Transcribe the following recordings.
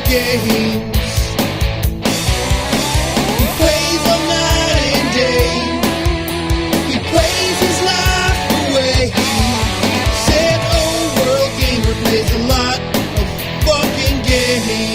games. He plays all night and day. He plays his life away. Said old world gamer plays a lot of fucking games.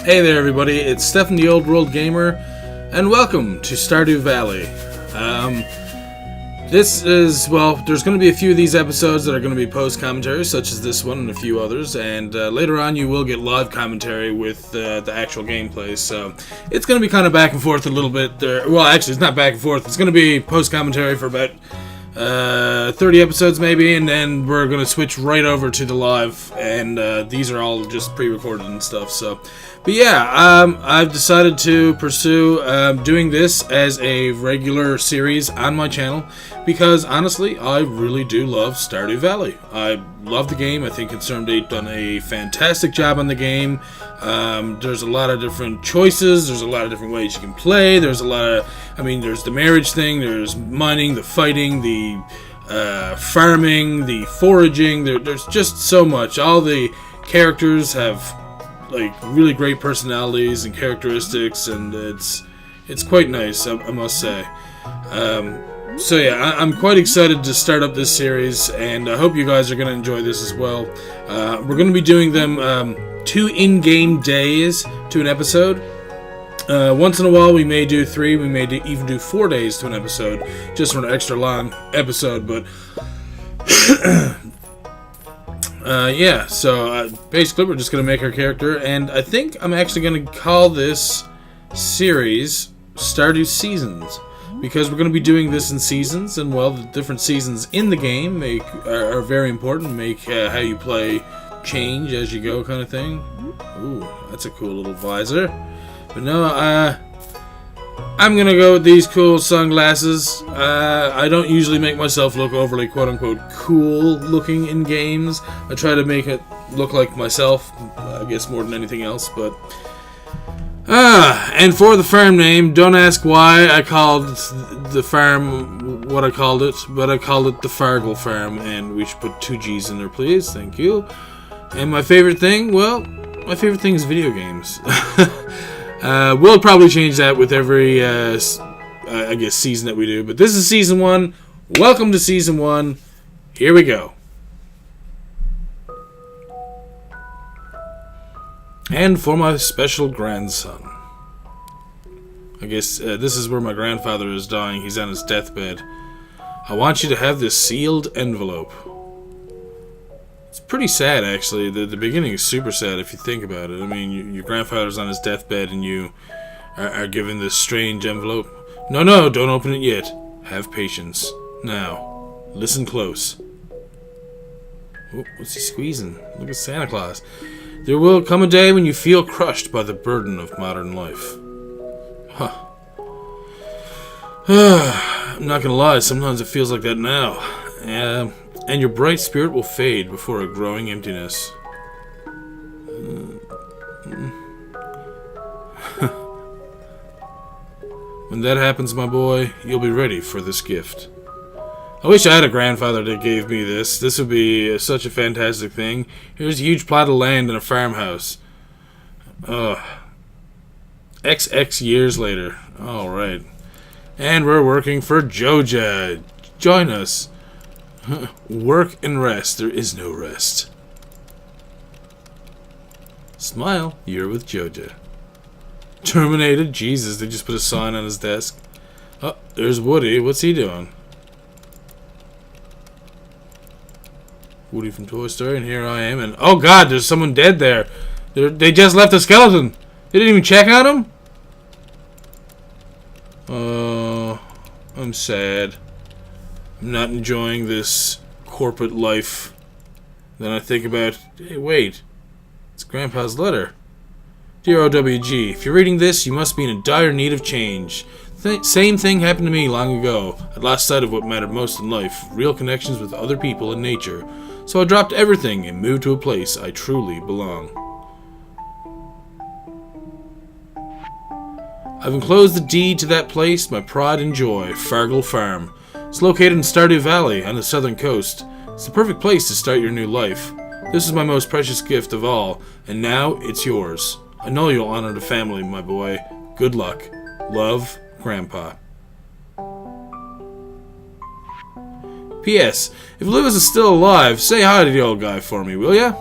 Hey there everybody, it's Stefan the Old World Gamer, and welcome to Stardew Valley. This is, well, there's going to be a few of these episodes that are going to be post-commentary, such as this one and a few others, and later on you will get live commentary with the actual gameplay, so it's going to be kind of back and forth a little bit there. Well, actually, it's not back and forth, it's going to be post-commentary for about 30 episodes maybe, and then we're going to switch right over to the live, and these are all just pre-recorded and stuff, so... But yeah, I've decided to pursue doing this as a regular series on my channel because, honestly, I really do love Stardew Valley. I love the game. I think Concerned8 done a fantastic job on the game. There's a lot of different choices. There's a lot of different ways you can play. There's a lot of, there's the marriage thing. There's mining, the fighting, the farming, the foraging. There's just so much. All the characters have... like really great personalities and characteristics, and it's quite nice, I must say. So yeah, I'm quite excited to start up this series, and I hope you guys are going to enjoy this as well. We're going to be doing them 2 in-game days to an episode. Once in a while we may do 3, we may even do 4 days to an episode, just for an extra long episode, but... yeah, so basically we're just going to make our character, and I think I'm actually going to call this series Stardew Seasons, because we're going to be doing this in seasons, and well, the different seasons in the game are very important, make how you play change as you go kind of thing. Ooh, that's a cool little visor. But no, I'm gonna go with these cool sunglasses. I don't usually make myself look overly quote-unquote cool looking in games. I try to make it look like myself, I guess more than anything else, but... and for the farm name, don't ask why I called the farm what I called it, but I called it the Farggle Farm, and we should put 2 G's in there, please, thank you. And my favorite thing, well, my favorite thing is video games. We'll probably change that with every, I guess, season that we do. But this is Season 1. Welcome to Season 1. Here we go. And for my special grandson. I guess this is where my grandfather is dying. He's on his deathbed. I want you to have this sealed envelope. It's pretty sad, actually. The beginning is super sad if you think about it. I mean, your grandfather's on his deathbed and you are given this strange envelope. No, don't open it yet. Have patience. Now, listen close. Oh, what's he squeezing? Look at Santa Claus. There will come a day when you feel crushed by the burden of modern life. Huh. I'm not gonna lie, sometimes it feels like that now. And your bright spirit will fade before a growing emptiness. When that happens, my boy, you'll be ready for this gift. I wish I had a grandfather that gave me this. This would be such a fantastic thing. Here's a huge plot of land and a farmhouse. XX years later. Alright. And we're working for Joja. Join us. Work and rest. There is no rest. Smile. You're with Joja. Terminated? Jesus, they just put a sign on his desk. Oh, there's Woody. What's he doing? Woody from Toy Story, and here I am, and oh god, there's someone dead there. They just left a skeleton. They didn't even check on him? I'm sad. I'm not enjoying this corporate life. Then I think about, hey, wait. It's Grandpa's letter. Dear OWG, if you're reading this, you must be in a dire need of change. Same thing happened to me long ago. I lost sight of what mattered most in life, real connections with other people and nature. So I dropped everything and moved to a place I truly belong. I've enclosed the deed to that place, my pride and joy, Farggle Farm. It's located in Stardew Valley on the southern coast. It's the perfect place to start your new life. This is my most precious gift of all, and now it's yours. I know you'll honor the family, my boy. Good luck. Love, Grandpa. P.S. If Lewis is still alive, say hi to the old guy for me, will ya?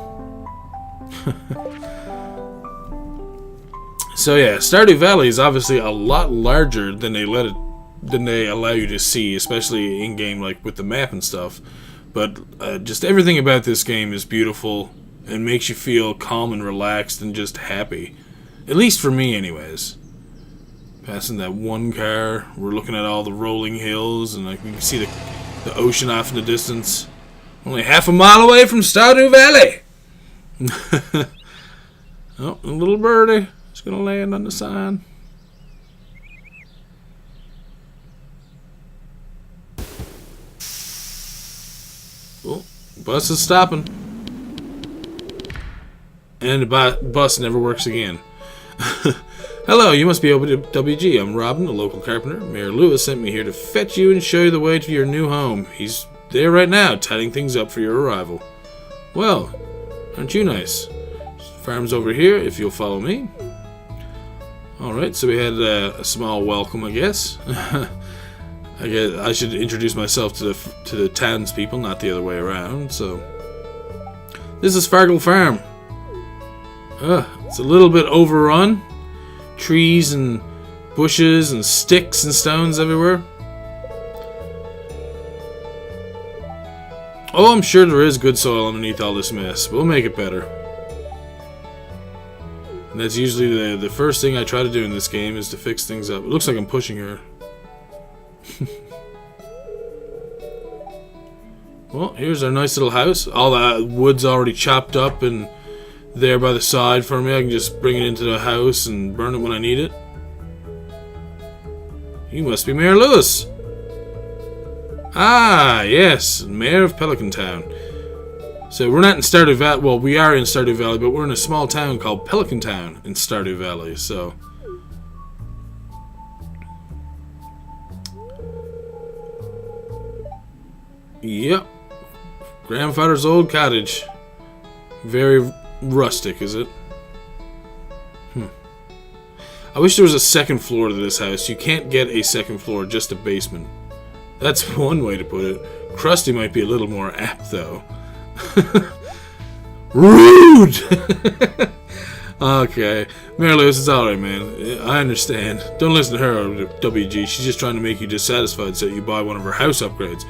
So yeah, Stardew Valley is obviously a lot larger than they allow you to see, especially in game, like with the map and stuff. But just everything about this game is beautiful and makes you feel calm and relaxed and just happy. At least for me, anyways. Passing that one car, we're looking at all the rolling hills, and like we can see the ocean off in the distance. Only half a mile away from Stardew Valley. Oh, a little birdie. It's gonna land on the sign. Oh, bus is stopping. And the bus never works again. Hello, you must be OWG. I'm Robin, a local carpenter. Mayor Lewis sent me here to fetch you and show you the way to your new home. He's there right now, tidying things up for your arrival. Well, aren't you nice? Farm's over here, if you'll follow me. Alright, so we had a small welcome, I guess. I guess I should introduce myself to the townspeople, not the other way around. So, this is Farggle Farm. It's a little bit overrun. Trees and bushes and sticks and stones everywhere. Oh, I'm sure there is good soil underneath all this mess. We'll make it better. And that's usually the first thing I try to do in this game, is to fix things up. It looks like I'm pushing her. Well, here's our nice little house. All the wood's already chopped up and there by the side for me. I can just bring it into the house and burn it when I need it. You must be Mayor Lewis. Ah, yes, Mayor of Pelican Town. So we're not in Stardew Valley. Well, we are in Stardew Valley, but we're in a small town called Pelican Town in Stardew Valley. So, yep, grandfather's old cottage. Very rustic, is it? I wish there was a second floor to this house. You can't get a second floor, just a basement. That's one way to put it. Krusty might be a little more apt, though. Rude! Okay. Mayor Lewis, it's alright, man. I understand. Don't listen to her, WG. She's just trying to make you dissatisfied so you buy one of her house upgrades.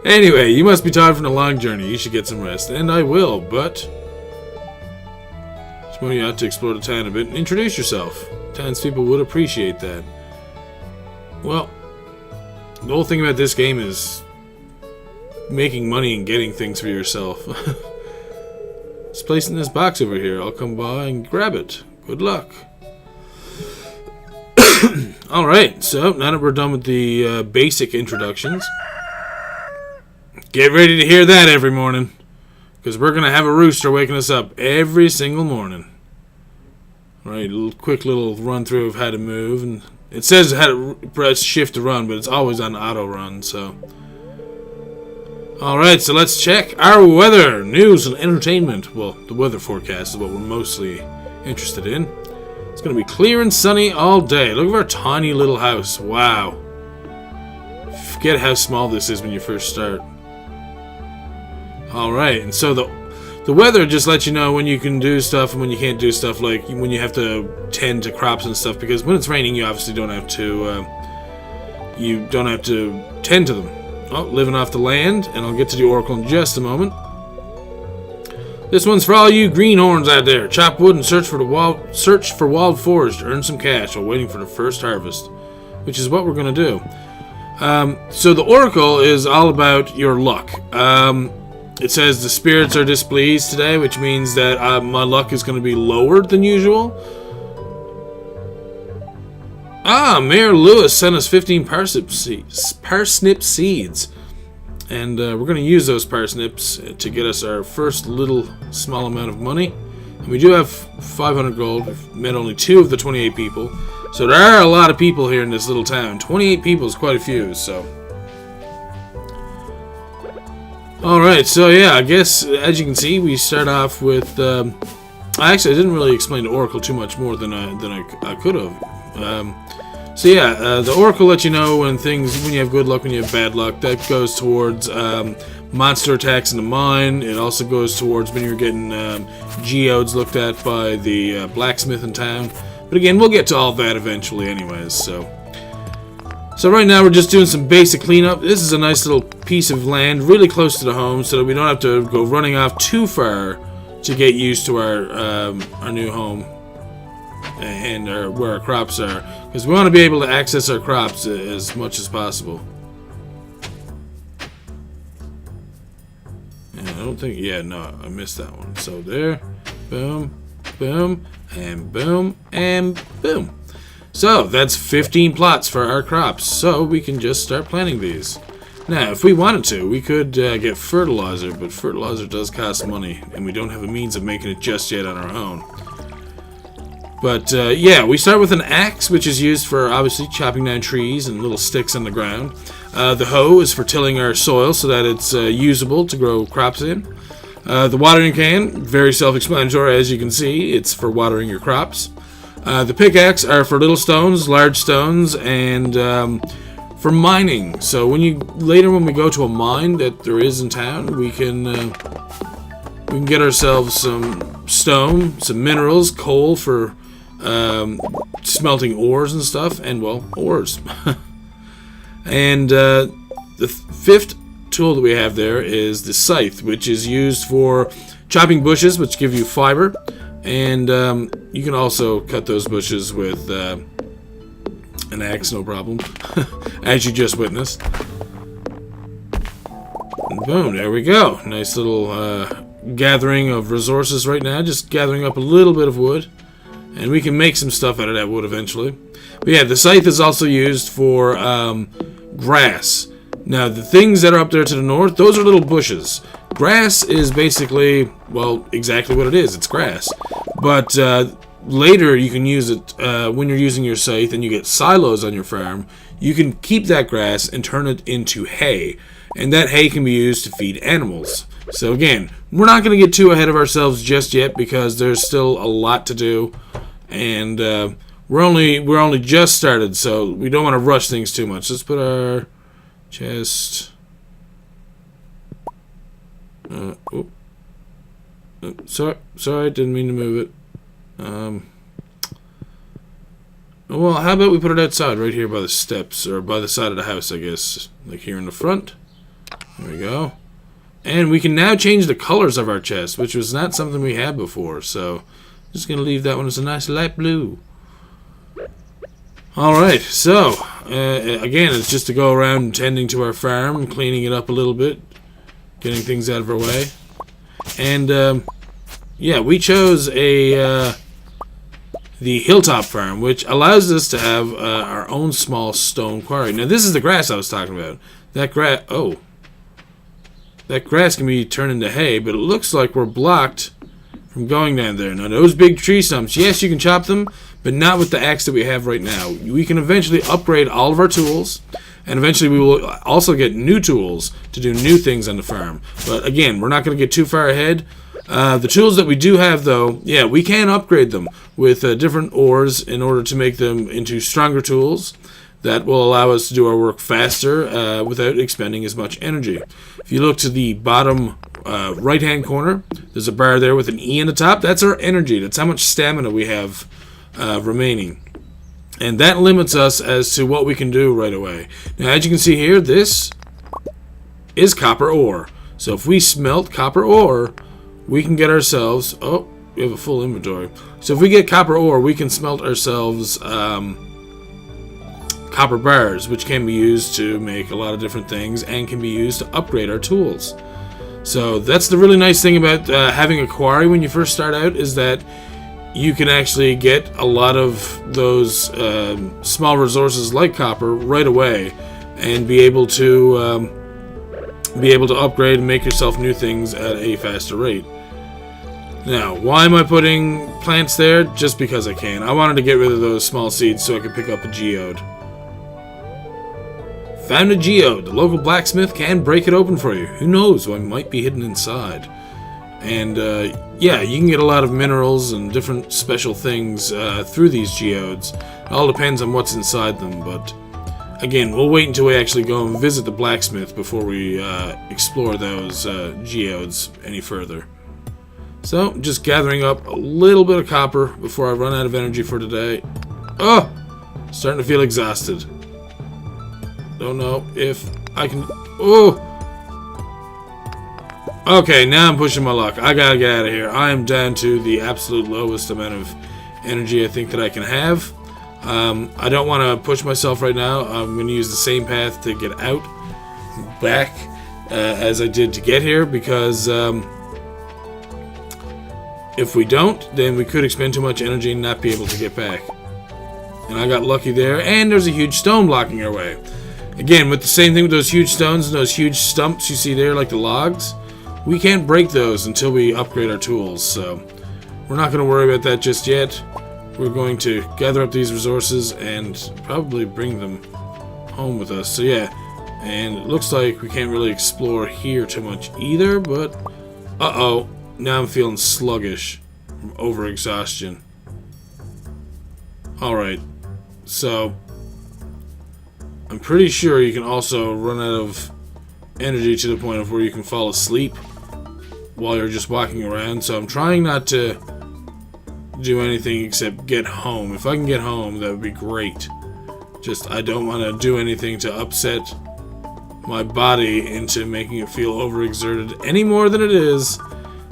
Anyway, you must be tired from a long journey. You should get some rest. And I will, but just want you out to explore the town a bit and introduce yourself. Townspeople would appreciate that. Well, the whole thing about this game is making money and getting things for yourself. It's placed in this box over here. I'll come by and grab it. Good luck. Alright, so now that we're done with the basic introductions, get ready to hear that every morning, because we're going to have a rooster waking us up every single morning. Alright, a quick little run through of how to move, and it says how to press shift to run, but it's always on auto run, so. Alright, so let's check our weather, news, and entertainment. Well, the weather forecast is what we're mostly interested in. It's going to be clear and sunny all day. Look at our tiny little house. Wow. Forget how small this is when you first start. Alright, and so the weather just lets you know when you can do stuff and when you can't do stuff, like when you have to tend to crops and stuff, because when it's raining you obviously don't have to tend to them. Oh, living off the land, and I'll get to the oracle in just a moment. This one's for all you greenhorns out there. Chop wood and search for wild forage to earn some cash while waiting for the first harvest, which is what we're going to do. So the oracle is all about your luck. it says the spirits are displeased today, which means that my luck is going to be lower than usual. Mayor Lewis sent us 15 parsnip seeds. And we're going to use those parsnips to get us our first little small amount of money. And we do have 500 gold. We've met only 2 of the 28 people. So there are a lot of people here in this little town. 28 people is quite a few, so... Alright, so yeah, I guess, as you can see, we start off with... Actually, I didn't really explain the Oracle too much more than I could have. So yeah, the Oracle lets you know when you have good luck, when you have bad luck. That goes towards monster attacks in the mine. It also goes towards when you're getting geodes looked at by the blacksmith in town. But again, we'll get to all that eventually anyways, so right now we're just doing some basic cleanup. This is a nice little piece of land really close to the home so that we don't have to go running off too far to get used to our new home and where our crops are, because we want to be able to access our crops as much as possible. And I don't think, yeah, no, I missed that one. So there, boom, boom, and boom, and boom. So that's 15 plots for our crops, so we can just start planting these. Now, if we wanted to, we could get fertilizer, but fertilizer does cost money, and we don't have a means of making it just yet on our own. But, yeah, we start with an axe, which is used for, obviously, chopping down trees and little sticks on the ground. The hoe is for tilling our soil so that it's usable to grow crops in. The watering can, very self-explanatory, as you can see. It's for watering your crops. The pickaxe are for little stones, large stones, and for mining. So later when we go to a mine that there is in town, we can get ourselves some stone, some minerals, coal for smelting ores and stuff, and well, ores. And the 5th tool that we have there is the scythe, which is used for chopping bushes, which give you fiber, and you can also cut those bushes with an axe, no problem, as you just witnessed. And boom, there we go. Nice little gathering of resources right now, just gathering up a little bit of wood. And we can make some stuff out of that wood eventually. But yeah, the scythe is also used for grass. Now, the things that are up there to the north, those are little bushes. Grass is basically, well, exactly what it is. It's grass. But later you can use it when you're using your scythe and you get silos on your farm. You can keep that grass and turn it into hay. And that hay can be used to feed animals. So again, we're not going to get too ahead of ourselves just yet because there's still a lot to do. And we're only just started, so we don't want to rush things too much. Let's put our chest. Sorry, didn't mean to move it. Well, how about we put it outside, right here by the steps, or by the side of the house, I guess, like here in the front. There we go. And we can now change the colors of our chest, which was not something we had before. So, just gonna leave that one as a nice light blue. Alright, so, again, it's just to go around tending to our farm, cleaning it up a little bit, getting things out of our way. And, yeah, we chose the Hilltop Farm, which allows us to have our own small stone quarry. Now, this is the grass I was talking about. That grass can be turned into hay, but it looks like we're blocked from going down there. Now, those big tree stumps, yes, you can chop them, but not with the axe that we have right now. We can eventually upgrade all of our tools, and eventually we will also get new tools to do new things on the farm. But again, we're not going to get too far ahead. The tools that we do have, though, yeah, we can upgrade them with different ores in order to make them into stronger tools that will allow us to do our work faster without expending as much energy. If you look to the bottom right-hand corner, there's a bar there with an E on the top. That's our energy. That's how much stamina we have remaining. And that limits us as to what we can do right away. Now, as you can see here, this is copper ore. So if we smelt copper ore, we can get ourselves... Oh, we have a full inventory. So if we get copper ore, we can smelt ourselves... copper bars, which can be used to make a lot of different things and can be used to upgrade our tools. So that's the really nice thing about having a quarry when you first start out, is that you can actually get a lot of those small resources like copper right away, and be able to upgrade and make yourself new things at a faster rate. Now, why am I putting plants there? Just because I can. I wanted to get rid of those small seeds so I could pick up a geode. Found a geode. The local blacksmith can break it open for you. Who knows what might be hidden inside. And yeah, you can get a lot of minerals and different special things through these geodes. It all depends on what's inside them, but again, we'll wait until we actually go and visit the blacksmith before we explore those geodes any further. So, just gathering up a little bit of copper before I run out of energy for today. Oh! Starting to feel exhausted. Don't know if I can... Oh! Okay, now I'm pushing my luck. I gotta get out of here. I am down to the absolute lowest amount of energy I think that I can have. I don't want to push myself right now. I'm going to use the same path to get out back as I did to get here, because if we don't, then we could expend too much energy and not be able to get back. And I got lucky there, and there's a huge stone blocking our way. Again, with the same thing with those huge stones and those huge stumps you see there, like the logs, we can't break those until we upgrade our tools, so we're not going to worry about that just yet. We're going to gather up these resources and probably bring them home with us. So yeah, and it looks like we can't really explore here too much either, but uh-oh, now I'm feeling sluggish from overexhaustion. Alright, so I'm pretty sure you can also run out of energy to the point of where you can fall asleep while you're just walking around, so I'm trying not to do anything except get home. If I can get home, that would be great. Just, I don't want to do anything to upset my body into making it feel overexerted any more than it is.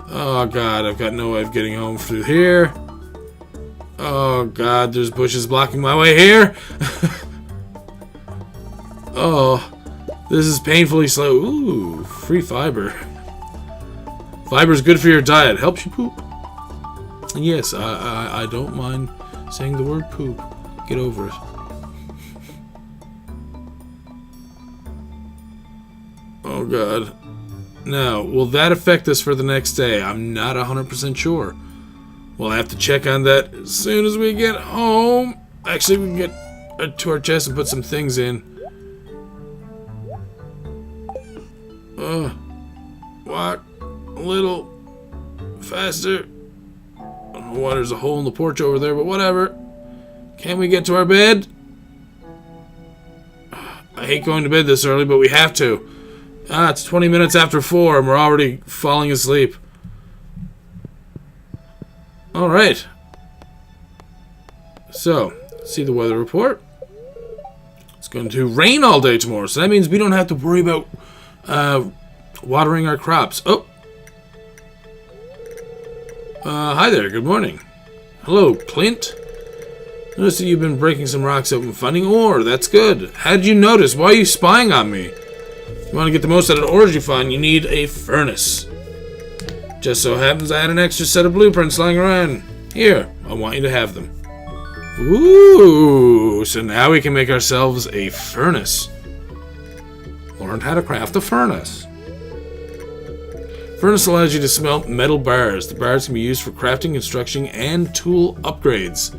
Oh god, I've got no way of getting home through here. Oh god, there's bushes blocking my way here. Oh, this is painfully slow. Ooh, free fiber. Fiber's good for your diet. Helps you poop. Yes, I don't mind saying the word poop. Get over it. Oh god. Now, will that affect us for the next day? I'm not 100% sure. We'll have to check on that as soon as we get home. Actually, we can get to our chest and put some things in. Walk a little faster. I don't know why there's a hole in the porch over there, but whatever. Can we get to our bed? I hate going to bed this early, but we have to. It's 20 minutes after 4 and we're already falling asleep. Alright. So, see the weather report. It's going to rain all day tomorrow, so that means we don't have to worry about watering our crops. Oh! Hi there, good morning. Hello, Clint. Notice that you've been breaking some rocks up and finding ore. That's good. How did you notice? Why are you spying on me? If you want to get the most out of the ores you find, you need a furnace. Just so happens I had an extra set of blueprints lying around. Here, I want you to have them. Ooh, so now we can make ourselves a furnace. Learned how to craft a furnace. Furnace allows you to smelt metal bars. The bars can be used for crafting, construction, and tool upgrades.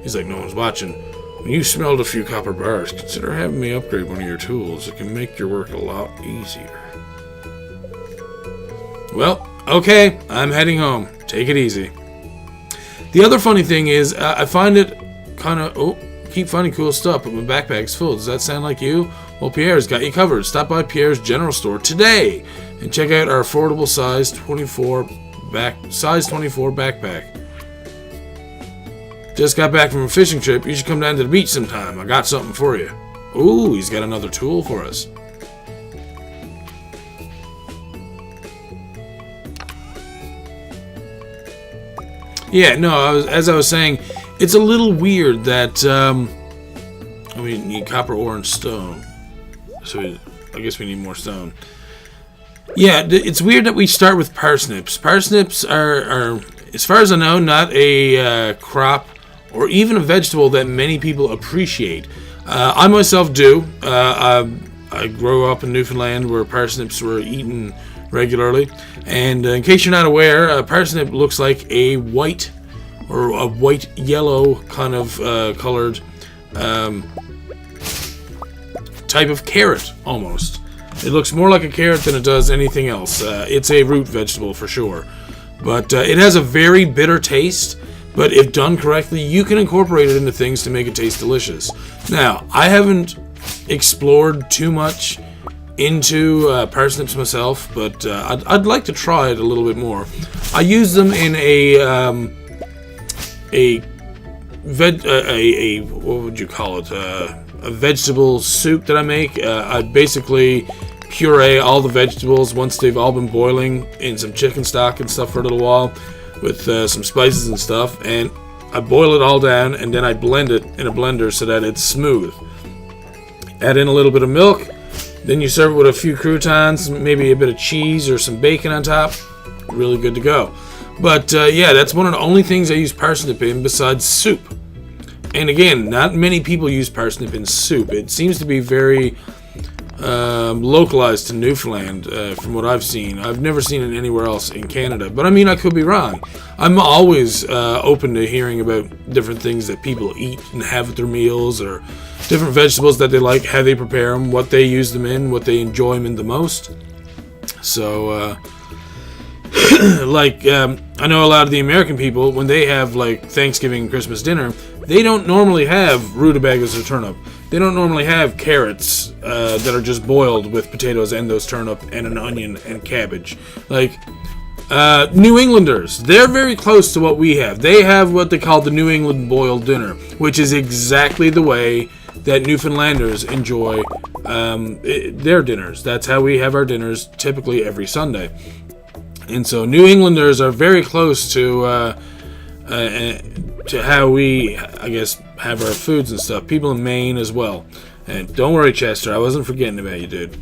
He's like, no one's watching. When you smelled a few copper bars, consider having me upgrade one of your tools. It can make your work a lot easier. Well, okay, I'm heading home. Take it easy. The other funny thing is, I find it kind of... keep finding cool stuff, but my backpack's full. Does that sound like you? Well, Pierre's got you covered. Stop by Pierre's General Store today and check out our affordable size 24 backpack. Just got back from a fishing trip. You should come down to the beach sometime. I got something for you. Ooh, he's got another tool for us. Yeah, no, as I was saying, it's a little weird that, we need copper ore and stone. So I guess we need more stone. Yeah, it's weird that we start with parsnips. Parsnips are as far as I know, not a crop or even a vegetable that many people appreciate. I myself do. I grew up in Newfoundland where parsnips were eaten regularly. And in case you're not aware, a parsnip looks like a white or a white-yellow kind of colored type of carrot, almost. It looks more like a carrot than it does anything else. It's a root vegetable for sure. But it has a very bitter taste, but if done correctly, you can incorporate it into things to make it taste delicious. Now, I haven't explored too much into parsnips myself, but I'd like to try it a little bit more. I use them in what would you call it? A vegetable soup that I make. I basically puree all the vegetables once they've all been boiling in some chicken stock and stuff for a little while with some spices and stuff, and I boil it all down and then I blend it in a blender so that it's smooth. Add in a little bit of milk, then you serve it with a few croutons, maybe a bit of cheese or some bacon on top. Really good to go. But yeah, that's one of the only things I use parsnip in besides soup. And again, not many people use parsnip in soup. It seems to be very localized to Newfoundland from what I've seen. I've never seen it anywhere else in Canada. But I mean, I could be wrong. I'm always open to hearing about different things that people eat and have at their meals, or different vegetables that they like, how they prepare them, what they use them in, what they enjoy them in the most. So, I know a lot of the American people, when they have like Thanksgiving and Christmas dinner, they don't normally have rutabagas or turnip. They don't normally have carrots that are just boiled with potatoes and those turnip and an onion and cabbage. Like, New Englanders, they're very close to what we have. They have what they call the New England boiled dinner, which is exactly the way that Newfoundlanders enjoy their dinners. That's how we have our dinners typically every Sunday. And so New Englanders are very close to how we, I guess, have our foods and stuff. People in Maine as well. And don't worry, Chester, I wasn't forgetting about you, dude.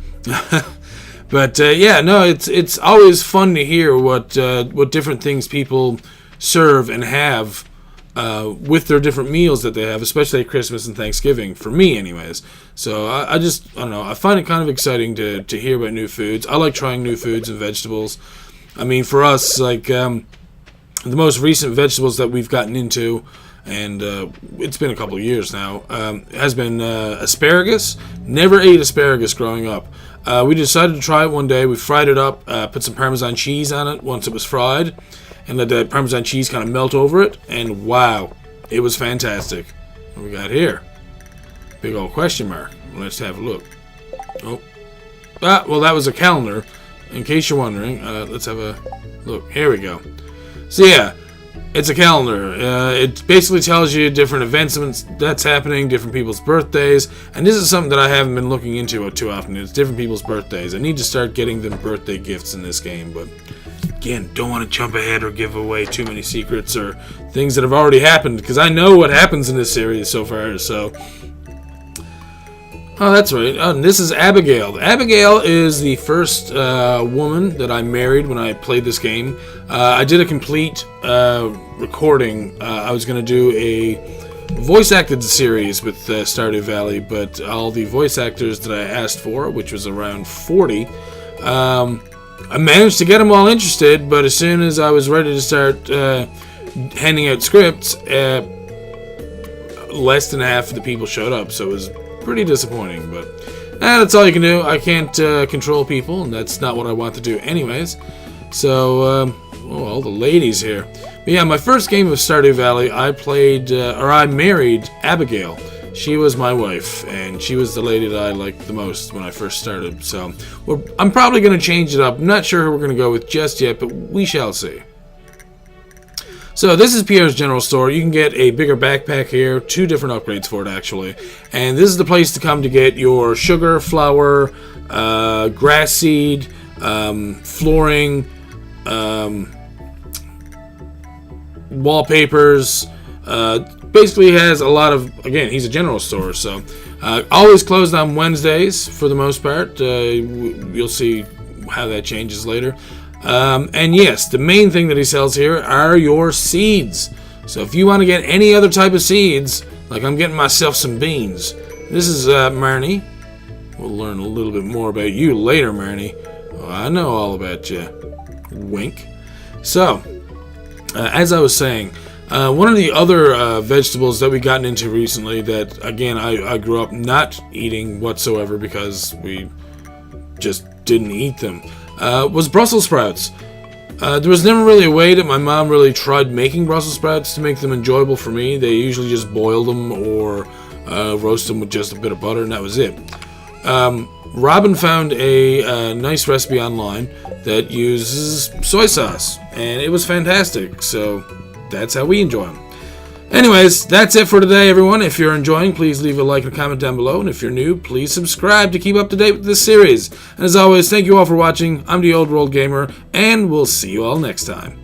But yeah, no, it's always fun to hear what different things people serve and have with their different meals that they have, especially at Christmas and Thanksgiving, for me anyways. So I don't know, I find it kind of exciting to hear about new foods. I like trying new foods and vegetables. I mean, for us, like, the most recent vegetables that we've gotten into, and it's been a couple of years now, has been asparagus. Never ate asparagus growing up. We decided to try it one day. We fried it up, put some Parmesan cheese on it once it was fried, and let that Parmesan cheese kind of melt over it, and wow, it was fantastic. What we got here? Big old question mark. Let's have a look. Oh. Well, that was a calendar. In case you're wondering, let's have a look. Here we go. So yeah, it's a calendar. It basically tells you different events that's happening, different people's birthdays, and this is something that I haven't been looking into too often. It's different people's birthdays. I need to start getting them birthday gifts in this game, but again, don't want to jump ahead or give away too many secrets or things that have already happened, because I know what happens in this series so far, so... Oh, that's right. And this is Abigail. Abigail is the first woman that I married when I played this game. I did a complete recording. I was going to do a voice-acted series with Stardew Valley, but all the voice actors that I asked for, which was around 40, I managed to get them all interested, but as soon as I was ready to start handing out scripts, less than half of the people showed up, so it was pretty disappointing, but that's all you can do. I can't control people, and that's not what I want to do anyways. So, all the ladies here. But yeah, my first game of Stardew Valley, I married Abigail. She was my wife, and she was the lady that I liked the most when I first started. So, I'm probably going to change it up. I'm not sure who we're going to go with just yet, but we shall see. So this is Pierre's General Store. You can get a bigger backpack here, 2 different upgrades for it actually. And this is the place to come to get your sugar, flour, grass seed, flooring, wallpapers. Basically has a lot of, again, he's a general store, so always closed on Wednesdays for the most part. You'll see how that changes later. And yes, the main thing that he sells here are your seeds. So if you want to get any other type of seeds, like I'm getting myself some beans. This is Marnie. We'll learn a little bit more about you later, Marnie. Oh, I know all about you. Wink. So, as I was saying, one of the other vegetables that we gotten into recently that, again, I grew up not eating whatsoever because we just didn't eat them, was Brussels sprouts. There was never really a way that my mom really tried making Brussels sprouts to make them enjoyable for me. They usually just boiled them or roast them with just a bit of butter, and that was it. Robin found a nice recipe online that uses soy sauce, and it was fantastic, so that's how we enjoy them. Anyways, that's it for today, everyone. If you're enjoying, please leave a like and comment down below, and if you're new, please subscribe to keep up to date with this series. And as always, thank you all for watching. I'm the Old World Gamer, and we'll see you all next time.